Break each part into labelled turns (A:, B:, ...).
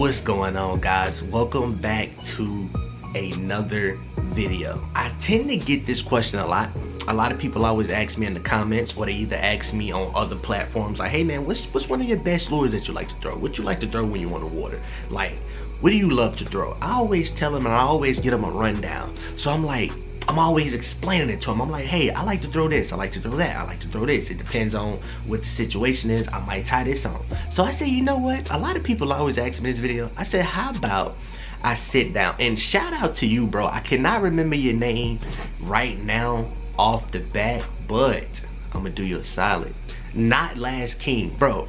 A: What's going on, guys? Welcome back to another video. I tend to get this question a lot. A lot of people always ask me in the comments, or they either ask me on other platforms like, hey man, what's one of your best lures that you like to throw? What you like to throw when you on the water? Like, what do you love to throw? I always tell them and I always get them a rundown. So I'm always explaining it to them. I'm like, hey, I like to throw this, I like to throw that, I like to throw this. It depends on what the situation is. I might tie this on. So I said, you know what? A lot of people always ask me this video. I said, how about I sit down? And shout out to you, bro. I cannot remember your name right now off the bat, but I'm gonna do you a solid. Not Last King, bro.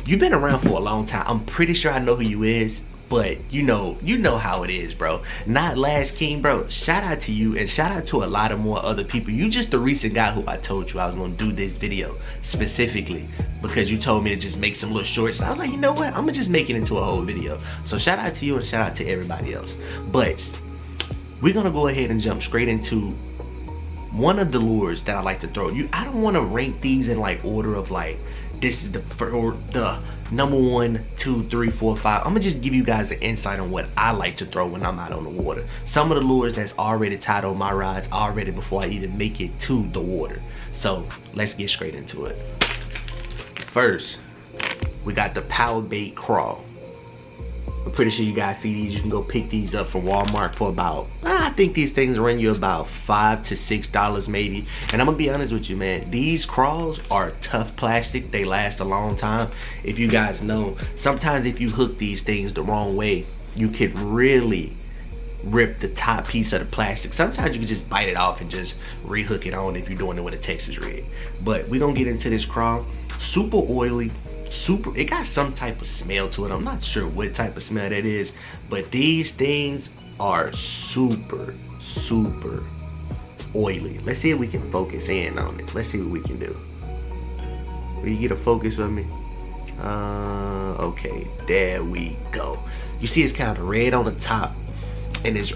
A: You've been around for a long time. I'm pretty sure I know who you is. But you know how it is, bro. Not Last King, bro. Shout out to you, and shout out to a lot of more other people. You just the recent guy who I told you I was gonna do this video specifically because you told me to just make some little shorts. I was like, you know what? I'm gonna just make it into a whole video. So shout out to you and shout out to everybody else. But we're gonna go ahead and jump straight into one of the lures that I like to throw. I don't want to rank these in like order of like this is the number 1, 2, 3, 4, 5. I'm gonna just give you guys an insight on what I like to throw when I'm out on the water. Some of the lures that's already tied on my rods already before I even make it to the water. So let's get straight into it. First, we got the PowerBait crawl. I'm pretty sure you guys see these. You can go pick these up from Walmart for about, I think these things run you about $5 to $6 maybe. And I'm gonna be honest with you, man, these craws are tough plastic. They last a long time. If you guys know, sometimes if you hook these things the wrong way, you could really rip the top piece of the plastic. Sometimes you can just bite it off and just rehook it on if you're doing it with a Texas rig. But we're gonna get into this craw. Super oily. It got some type of smell to it. I'm not sure what type of smell that is, but these things are super oily. Let's see if we can focus in on it. Let's see what we can do. Will you get a focus for me? Okay, there we go. You see it's kind of red on the top, and it's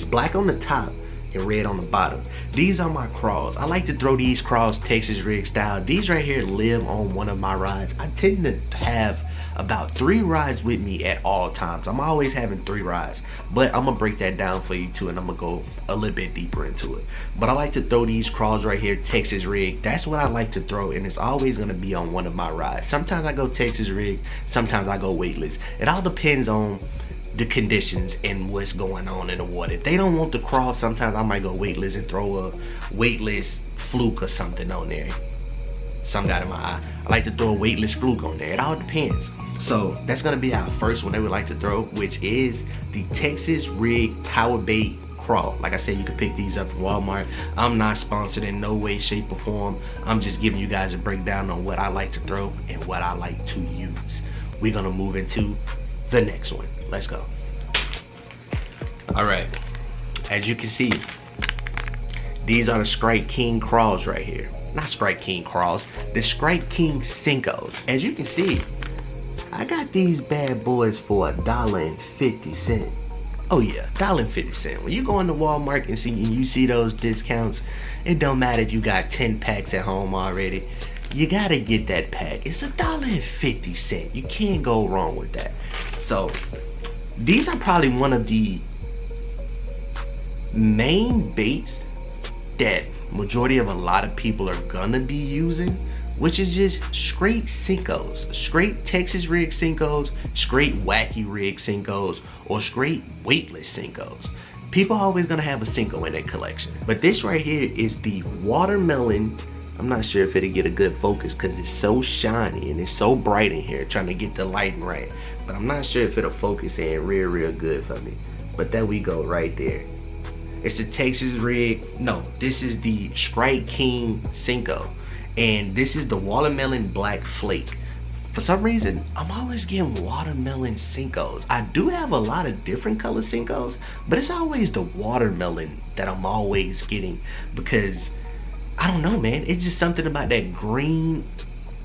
A: black on the top and red on the bottom. These are my craws. I like to throw these craws Texas rig style. These right here live on one of my rods. I tend to have about 3 rods with me at all times. I'm always having 3 rods, but I'm gonna break that down for you too, and I'm gonna go a little bit deeper into it. But I like to throw these craws right here Texas rig. That's what I like to throw, and it's always gonna be on one of my rods. Sometimes I go Texas rig, sometimes I go weightless. It all depends on the conditions and what's going on in the water. If they don't want the crawl, sometimes I might go weightless and throw a weightless fluke or something on there. Some got in my eye. I like to throw a weightless fluke on there. It all depends. So that's gonna be our first one that we like to throw, which is the Texas rig PowerBait crawl. Like I said, you can pick these up from Walmart. I'm not sponsored in no way, shape, or form. I'm just giving you guys a breakdown on what I like to throw and what I like to use. We're gonna move into the next one. Let's go. All right, as you can see, these are the Strike King craws right here. Not Strike King craws, the Strike King Senkos. As you can see, I got these bad boys for $1.50. Oh yeah, $1.50. When you go into Walmart and you see those discounts, it don't matter if you got 10 packs at home already. You gotta get that pack. It's $1.50. You can't go wrong with that. So these are probably one of the main baits that majority of a lot of people are gonna be using, which is just straight Senkos, straight Texas rig Senkos, straight wacky rig Senkos, or straight weightless Senkos. People are always gonna have a Senko in their collection. But this right here is the watermelon. I'm not sure if it'll get a good focus because it's so shiny and it's so bright in here trying to get the lighting right. But I'm not sure if it'll focus in real good for me. But there we go right there. It's the Texas rig. No, this is the Strike King Senko. And this is the watermelon black flake. For some reason, I'm always getting watermelon Senkos. I do have a lot of different color Senkos, but it's always the watermelon that I'm always getting because I don't know, man. It's just something about that green,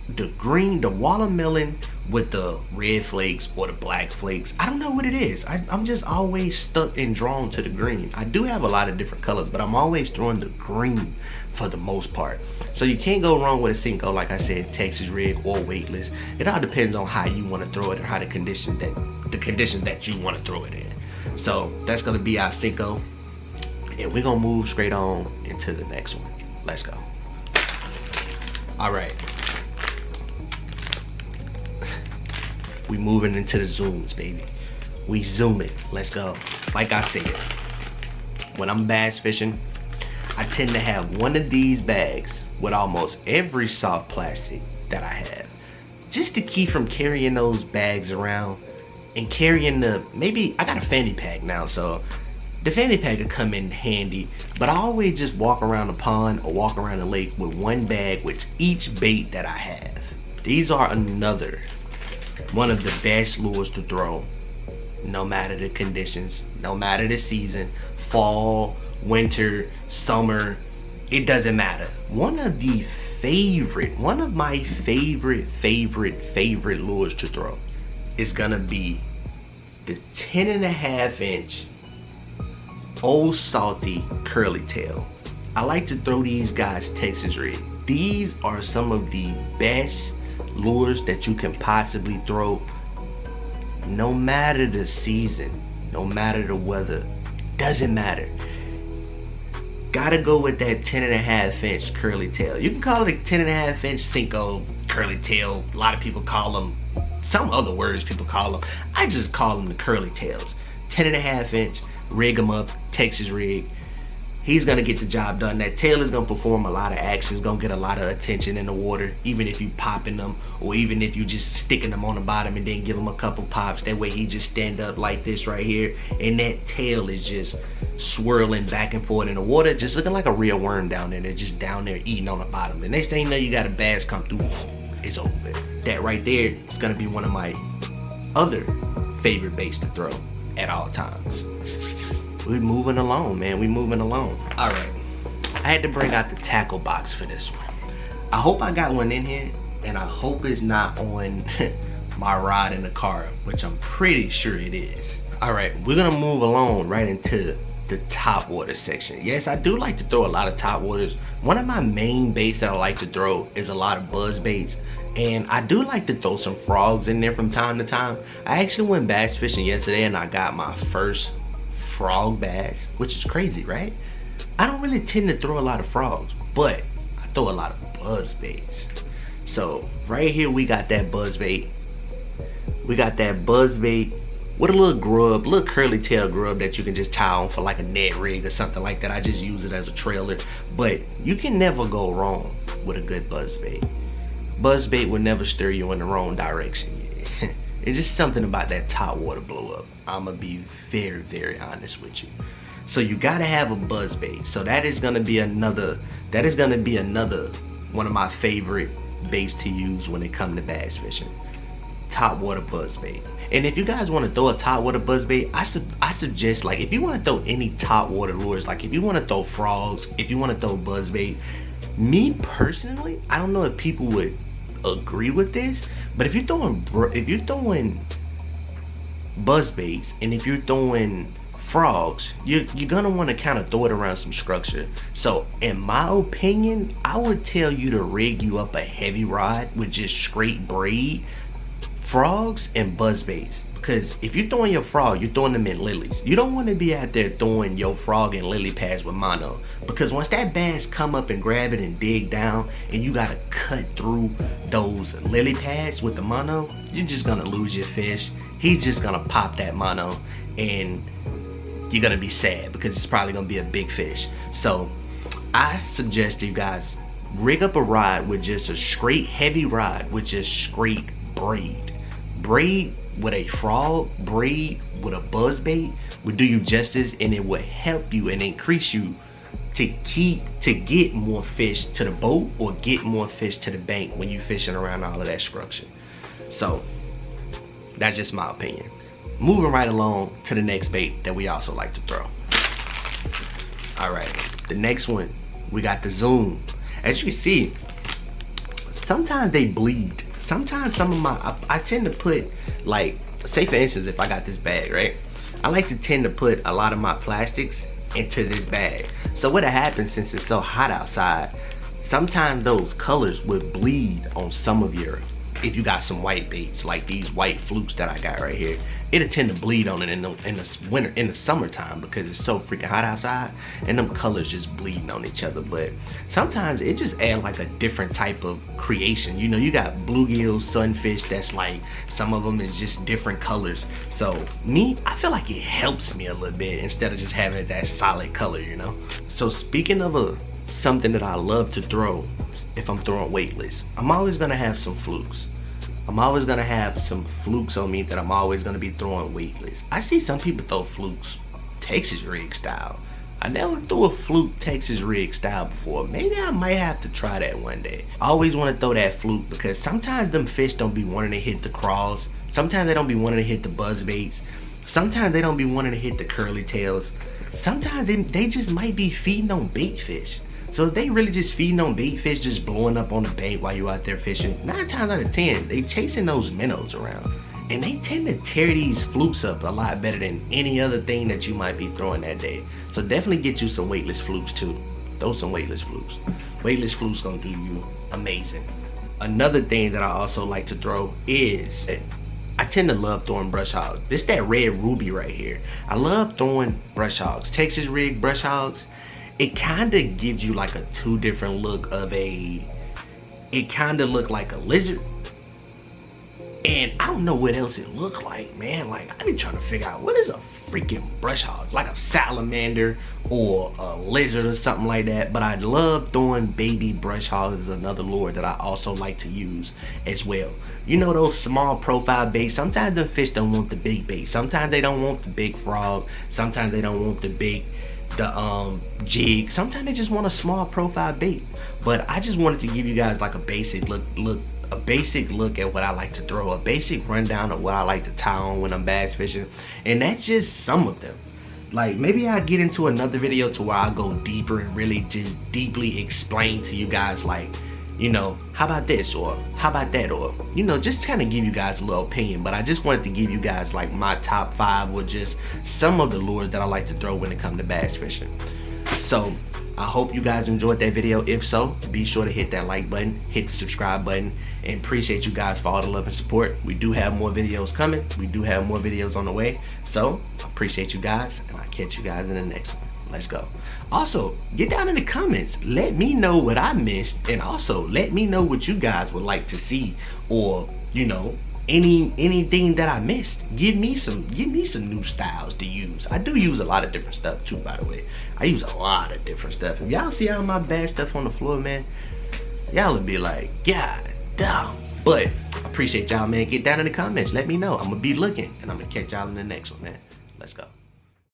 A: the watermelon with the red flakes or the black flakes. I don't know what it is. I'm just always stuck and drawn to the green. I do have a lot of different colors, but I'm always throwing the green for the most part. So you can't go wrong with a Senko, like I said, Texas rig or weightless. It all depends on how you want to throw it or how the conditions that the conditions that you want to throw it in. So that's gonna be our Senko, and we're gonna move straight on into the next one. Let's go. All right, we moving into the zooms, baby. We zooming. Let's go. Like I said, when I'm bass fishing, I tend to have one of these bags with almost every soft plastic that I have, just to keep from carrying those bags around and carrying maybe I got a fanny pack now, so the fanny pack could come in handy, but I always just walk around the pond or walk around the lake with one bag with each bait that I have. These are another one of the best lures to throw, no matter the conditions, no matter the season, fall, winter, summer, it doesn't matter. One of my favorite lures to throw is gonna be the 10.5 inch Old Salty Curly Tail. I like to throw these guys Texas rig. These are some of the best lures that you can possibly throw, no matter the season, no matter the weather, doesn't matter. Gotta go with that 10.5 inch curly tail. You can call it a 10.5 inch Senko curly tail. A lot of people call them some other words people call them. I just call them the curly tails. 10.5 inch, rig them up, Texas rig. He's gonna get the job done. That tail is gonna perform a lot of actions, gonna get a lot of attention in the water, even if you popping them, or even if you just sticking them on the bottom and then give him a couple pops. That way he just stand up like this right here, and that tail is just swirling back and forth in the water, just looking like a real worm down there. They're just down there eating on the bottom. The next thing you know, you got a bass come through, it's over. That right there is gonna be one of my other favorite baits to throw at all times. We're moving along, man. We moving along. All right, I had to bring out the tackle box for this one. I hope I got one in here, and I hope it's not on my rod in the car, which I'm pretty sure it is. All right, we're gonna move along right into the Topwater section. Yes, I do like to throw a lot of Topwaters. One of my main baits that I like to throw is a lot of buzz baits, and I do like to throw some frogs in there from time to time. I actually went bass fishing yesterday, and I got my first frog bass, which is crazy, right? I don't really tend to throw a lot of frogs, but I throw a lot of buzz baits. So right here we got that buzz bait. We got that buzz bait with a little grub, little curly tail grub that you can just tie on for like a net rig or something like that. I just use it as a trailer, but you can never go wrong with a good buzz bait. Buzz bait will never steer you in the wrong direction. It's just something about that Topwater blow up. I'm gonna be very, very honest with you. So you gotta have a buzz bait. So that is gonna be another one of my favorite baits to use when it comes to bass fishing. Topwater buzz bait. And if you guys want to throw a Topwater buzz bait, I suggest, like, if you want to throw any Topwater lures, like if you want to throw frogs, if you want to throw buzz bait, me personally, I don't know if people would agree with this, but if you're throwing buzz baits and if you're throwing frogs, you're gonna want to kind of throw it around some structure. So in my opinion, I would tell you to rig you up a heavy rod with just straight braid, frogs, and buzz baits. Because if you're throwing your frog, you're throwing them in lilies. You don't want to be out there throwing your frog in lily pads with mono, because once that bass come up and grab it and dig down and you gotta cut through those lily pads with the mono, you're just gonna lose your fish. He's just gonna pop that mono and you're gonna be sad because it's probably gonna be a big fish. So I suggest you guys rig up a rod with just a straight heavy rod with just straight braid. Braid with a frog, braid with a buzz bait would do you justice, and it would help you and increase you to get more fish to the boat or get more fish to the bank when you fishing around all of that structure. So that's just my opinion. Moving right along to the next bait that we also like to throw. All right, the next one, we got the zoom. As you can see, sometimes they bleed. Sometimes some of my, I tend to put, like, say for instance, if I got this bag, right? I like to tend to put a lot of my plastics into this bag. So what happens, since it's so hot outside, sometimes those colors would bleed on some of your if you got some white baits like these white flukes that I got right here, it'll tend to bleed on it in the summertime because it's so freaking hot outside and them colors just bleeding on each other. But sometimes it just add like a different type of creation. You know, you got bluegills, sunfish that's like, some of them is just different colors. So me, I feel like it helps me a little bit instead of just having it that solid color, you know? So speaking of something that I love to throw, if I'm throwing weightless, I'm always gonna have some flukes. I'm always gonna have some flukes on me that I'm always gonna be throwing weightless. I see some people throw flukes Texas rig style. I never threw a fluke Texas rig style before. Maybe I might have to try that one day. I always wanna throw that fluke because sometimes them fish don't be wanting to hit the craws. Sometimes they don't be wanting to hit the buzz baits. Sometimes they don't be wanting to hit the curly tails. Sometimes they just might be feeding on bait fish. So if they really just feeding on bait fish, just blowing up on the bait while you out there fishing, 9 times out of 10, they chasing those minnows around. And they tend to tear these flukes up a lot better than any other thing that you might be throwing that day. So definitely get you some weightless flukes too. Throw some weightless flukes. Weightless flukes gonna do you amazing. Another thing that I also like to throw is, I tend to love throwing brush hogs. This that red ruby right here. I love throwing brush hogs. Texas rig brush hogs. It kind of gives you like a 2 different look of it kind of look like a lizard. And I don't know what else it look like, man. Like, I be trying to figure out what is a freaking brush hog, like a salamander or a lizard or something like that. But I love throwing baby brush hogs is another lure that I also like to use as well. You know those small profile baits, sometimes the fish don't want the big bait. Sometimes they don't want the big frog. Sometimes they don't want the jig. Sometimes they just want a small profile bait. But I just wanted to give you guys like a basic look at what I like to throw, a basic rundown of what I like to tie on when I'm bass fishing. And that's just some of them. Like, maybe I'll get into another video to where I go deeper and really just deeply explain to you guys, like, you know, how about this, or how about that, or, you know, just kind of give you guys a little opinion. But I just wanted to give you guys like my top 5 or just some of the lures that I like to throw when it comes to bass fishing. So I hope you guys enjoyed that video. If so, be sure to hit that like button, hit the subscribe button, and appreciate you guys for all the love and support. We do have more videos coming. We do have more videos on the way. So I appreciate you guys, and I'll catch you guys in the next one. Let's go. Also, get down in the comments. Let me know what I missed, and also let me know what you guys would like to see, or, you know, anything that I missed. Give me some new styles to use. I do use a lot of different stuff too, by the way. I use a lot of different stuff. If y'all see all my bad stuff on the floor, man, y'all would be like, God damn. But I appreciate y'all, man. Get down in the comments. Let me know. I'm gonna be looking, and I'm gonna catch y'all in the next one, man. Let's go.